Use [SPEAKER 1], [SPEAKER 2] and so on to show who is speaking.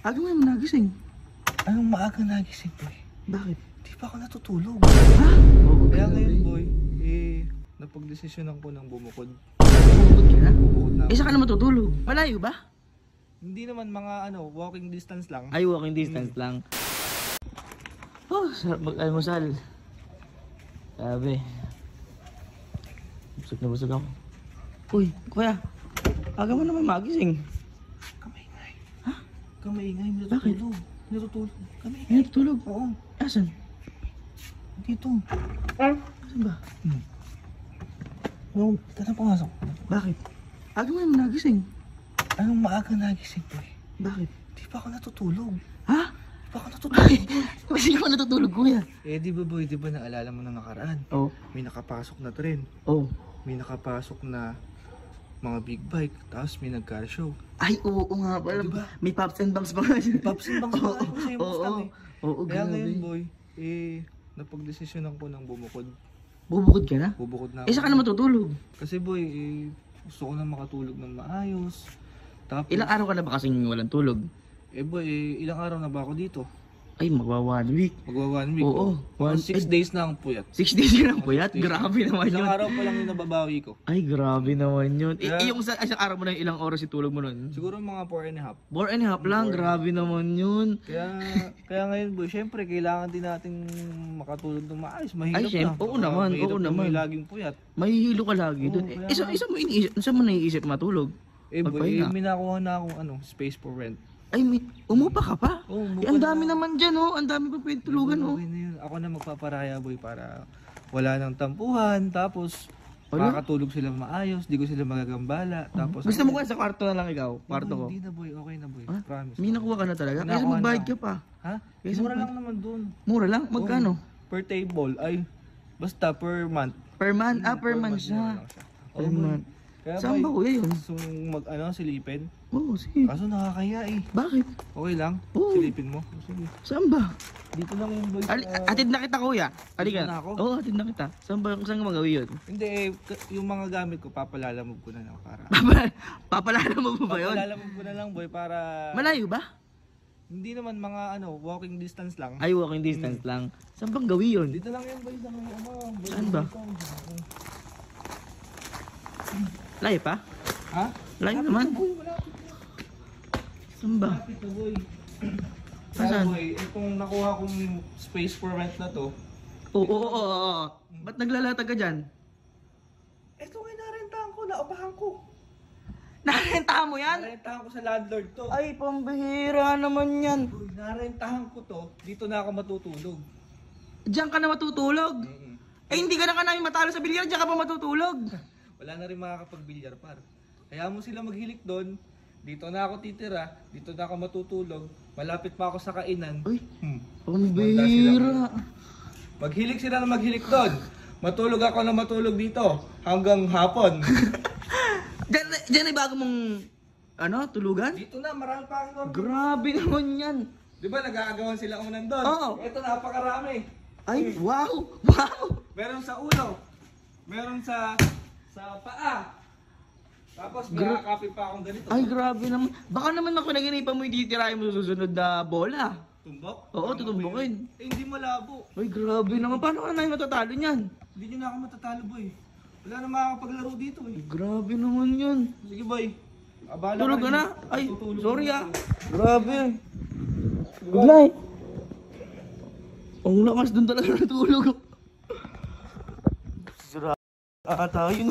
[SPEAKER 1] Aga mo naman nagising.
[SPEAKER 2] Anong maaga nagising, boy?
[SPEAKER 1] Bakit?
[SPEAKER 2] Di pa ako natutulog.
[SPEAKER 1] Ha? Oo,
[SPEAKER 2] Kaya
[SPEAKER 1] grabe.
[SPEAKER 2] ngayon, boy, napagdesisyonan ko ng bumukod.
[SPEAKER 1] Bumukod ka na?
[SPEAKER 2] Bumukod na ako.
[SPEAKER 1] Saan ka na matutulog? Malayo ba?
[SPEAKER 2] Hindi naman mga walking distance lang.
[SPEAKER 1] Ay, walking distance lang. Oh, sarap mag-almusal. Sabi. Busog na busog ako. Uy, kuya. Aga mo naman magising.
[SPEAKER 2] Kamaingay.
[SPEAKER 1] Ha?
[SPEAKER 2] Kamaingay,
[SPEAKER 1] Bakit?
[SPEAKER 2] natutulog. Kamaingay.
[SPEAKER 1] Ay, tulog.
[SPEAKER 2] Oo.
[SPEAKER 1] Asan?
[SPEAKER 2] Dito.
[SPEAKER 1] Asan ba?
[SPEAKER 2] No, tara pumasok.
[SPEAKER 1] Bakit? Aga mo naman nagising.
[SPEAKER 2] Anong maaga nagising, boy?
[SPEAKER 1] Bakit?
[SPEAKER 2] Di pa ako natutulog.
[SPEAKER 1] Ha?
[SPEAKER 2] Di pa ako natutulog.
[SPEAKER 1] Kasi ka natutulog, kuya.
[SPEAKER 2] Di ba, boy, di ba naalala mo na nakaraan?
[SPEAKER 1] Oo.
[SPEAKER 2] May nakapasok na tren.
[SPEAKER 1] Oo.
[SPEAKER 2] May nakapasok na mga big bike. Tapos may nag-car show.
[SPEAKER 1] Ay, oo nga pala.
[SPEAKER 2] Diba?
[SPEAKER 1] May pops and bangs pa nga dyan.
[SPEAKER 2] Pops and bangs pa nga ako sa'yo, Mustang eh.
[SPEAKER 1] Oo,
[SPEAKER 2] Kaya ngayon,
[SPEAKER 1] grabe.
[SPEAKER 2] boy, napagdesisyonan ko ng bumukod.
[SPEAKER 1] Bubukod ka na?
[SPEAKER 2] Bubukod na
[SPEAKER 1] Saan ka na matutulog?
[SPEAKER 2] Kasi, boy, gusto ko na makatulog ng maayos. Tapos,
[SPEAKER 1] Ilang araw ka na ba kasing walang tulog?
[SPEAKER 2] boy, ilang araw na ba ako dito?
[SPEAKER 1] Ay, magwa 1 week.
[SPEAKER 2] Magwa 1 week.
[SPEAKER 1] Oo.
[SPEAKER 2] 6 days na ang puyat.
[SPEAKER 1] 6 days ka lang puyat?
[SPEAKER 2] Days.
[SPEAKER 1] Grabe naman
[SPEAKER 2] Isang
[SPEAKER 1] yun.
[SPEAKER 2] araw pa lang yung nababawi ko.
[SPEAKER 1] Ay, grabe naman yun.
[SPEAKER 2] Kaya-
[SPEAKER 1] Yung isang araw mo na ilang oras itulog mo nun?
[SPEAKER 2] Siguro mga 4 and a half.
[SPEAKER 1] 4 and a half lang, grabe naman yun.
[SPEAKER 2] Kaya ngayon, boy, syempre, kailangan din natin makatulog ng maayos. Mahirap
[SPEAKER 1] Ay, syempre,
[SPEAKER 2] na.
[SPEAKER 1] oo naman,
[SPEAKER 2] Mahirap
[SPEAKER 1] oo
[SPEAKER 2] na
[SPEAKER 1] naman.
[SPEAKER 2] May laging puyat.
[SPEAKER 1] Mahihilo ka lagi dun.
[SPEAKER 2] Oo,
[SPEAKER 1] Isa
[SPEAKER 2] kaya
[SPEAKER 1] mo iniisip, saan mo naiisip matulog?
[SPEAKER 2] Boy,
[SPEAKER 1] Pagpahinga.
[SPEAKER 2] may nakuha na akong space for rent.
[SPEAKER 1] Ay, umupa ka pa?
[SPEAKER 2] Oo, umupa
[SPEAKER 1] Ang
[SPEAKER 2] na
[SPEAKER 1] dami
[SPEAKER 2] ako.
[SPEAKER 1] naman dyan, oh. Ang dami pa pwede tulugan, oh.
[SPEAKER 2] Okay na yun. Ako na magpaparaya, boy, para wala nang tampuhan. Tapos,
[SPEAKER 1] Wala?
[SPEAKER 2] makakatulog sila maayos. Di ko sila magagambala. Tapos,
[SPEAKER 1] Gusto mo kaya sa kwarto na lang ikaw? Kwarto ko?
[SPEAKER 2] Hindi na, boy. Okay na, boy.
[SPEAKER 1] Ha?
[SPEAKER 2] Promise.
[SPEAKER 1] May nakuha ka na talaga?
[SPEAKER 2] May
[SPEAKER 1] Kasi
[SPEAKER 2] nakuha
[SPEAKER 1] magbayad
[SPEAKER 2] na.
[SPEAKER 1] ka pa.
[SPEAKER 2] Ha?
[SPEAKER 1] Kaysa
[SPEAKER 2] Mura
[SPEAKER 1] magbayad.
[SPEAKER 2] lang naman dun.
[SPEAKER 1] Mura lang? Magkano?
[SPEAKER 2] Per table. Ay, basta per month.
[SPEAKER 1] Per month? Per month siya.
[SPEAKER 2] mura lang siya.
[SPEAKER 1] Per
[SPEAKER 2] Oo, boy.
[SPEAKER 1] month.
[SPEAKER 2] Kaya,
[SPEAKER 1] Saan ba kuya yun?
[SPEAKER 2] gusto mong silipin?
[SPEAKER 1] Oo, sige.
[SPEAKER 2] Kaso nakakaya eh.
[SPEAKER 1] Bakit?
[SPEAKER 2] Okay lang?
[SPEAKER 1] Oo.
[SPEAKER 2] Silipin mo? Sige.
[SPEAKER 1] Saan ba?
[SPEAKER 2] Dito lang yung boy.
[SPEAKER 1] Atid na kita kuya. Halika.
[SPEAKER 2] Dito na ako?
[SPEAKER 1] Oo, atid na kita. Saan ka magawin yun?
[SPEAKER 2] Hindi yung mga gamit ko, papalalamog ko na lang para...
[SPEAKER 1] Papalala mo ba yun?
[SPEAKER 2] Papalalamog ko na lang, boy, para...
[SPEAKER 1] Malayo ba?
[SPEAKER 2] Hindi naman mga walking distance lang.
[SPEAKER 1] Ay, walking distance lang. Saan bang gawin yun?
[SPEAKER 2] Dito lang yung boy, sa mga boy.
[SPEAKER 1] Saan ba? Layo pa?
[SPEAKER 2] Ha?
[SPEAKER 1] Layo naman.
[SPEAKER 2] Boy, wala.
[SPEAKER 1] Saan ba?
[SPEAKER 2] Lapit na, boy.
[SPEAKER 1] Saan?
[SPEAKER 2] Kaya, boy, itong nakuha kong space for rent na to,
[SPEAKER 1] Oo. Ba't naglalatag ka dyan?
[SPEAKER 2] ito nga narentahan ko, naupahan ko.
[SPEAKER 1] Narentahan mo yan?
[SPEAKER 2] Narentahan ko sa landlord to.
[SPEAKER 1] Ay, pambihira naman yan.
[SPEAKER 2] Boy, narentahan ko to, dito na ako matutulog.
[SPEAKER 1] Diyan ka na matutulog. Eh, hindi ka na namin matalo sa bilyar, diyan ka pa matutulog.
[SPEAKER 2] Wala na rin makakapag-bilyar par. Kaya mo sila maghilik doon. Dito na ako titira, dito na ako matutulog. Malapit pa ako sa kainan.
[SPEAKER 1] Uy,
[SPEAKER 2] Hmm.
[SPEAKER 1] pambihira.
[SPEAKER 2] Maghilik sila na maghilik doon. Matulog ako na matulog dito hanggang hapon.
[SPEAKER 1] Diyan ay bago mong, tulugan?
[SPEAKER 2] Dito na, marami pa akong
[SPEAKER 1] Grabe naman yan.
[SPEAKER 2] Di ba nag-aagawan sila kung nandun?
[SPEAKER 1] Oo.
[SPEAKER 2] Ito, napakarami.
[SPEAKER 1] Ay, wow! Wow!
[SPEAKER 2] Meron sa ulo. Meron sa paa. Tapos may kakapit pa akong ganito.
[SPEAKER 1] Ay, grabe naman. Baka naman ako naginipan mo yung titirahin mo sa susunod na bola.
[SPEAKER 2] Tumbok?
[SPEAKER 1] Oo, tutumbukin.
[SPEAKER 2] Hindi malabo.
[SPEAKER 1] Ay, grabe naman. Paano ka na matatalo niyan?
[SPEAKER 2] Hindi nyo na ako matatalo, boy. Wala na makakapaglaro dito eh.
[SPEAKER 1] Grabe naman yun.
[SPEAKER 2] Sige, boy. Abala
[SPEAKER 1] Tulog ka
[SPEAKER 2] rin.
[SPEAKER 1] na? Ay,
[SPEAKER 2] Tutulog
[SPEAKER 1] sorry
[SPEAKER 2] na
[SPEAKER 1] ah.
[SPEAKER 2] ako.
[SPEAKER 1] Grabe. Glay. Ang lakas dun talaga natulog. Sira ata yun.